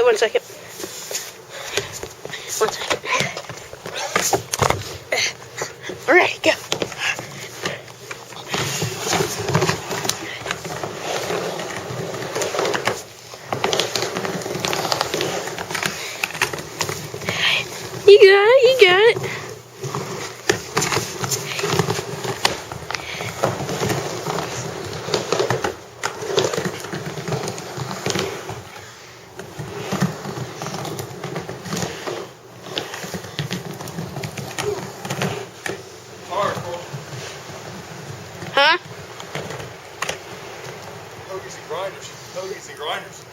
1 second. 1 second. Alright, go. You got it, you got it. Huh? Hoagies and Grinders. Hoagies and Grinders.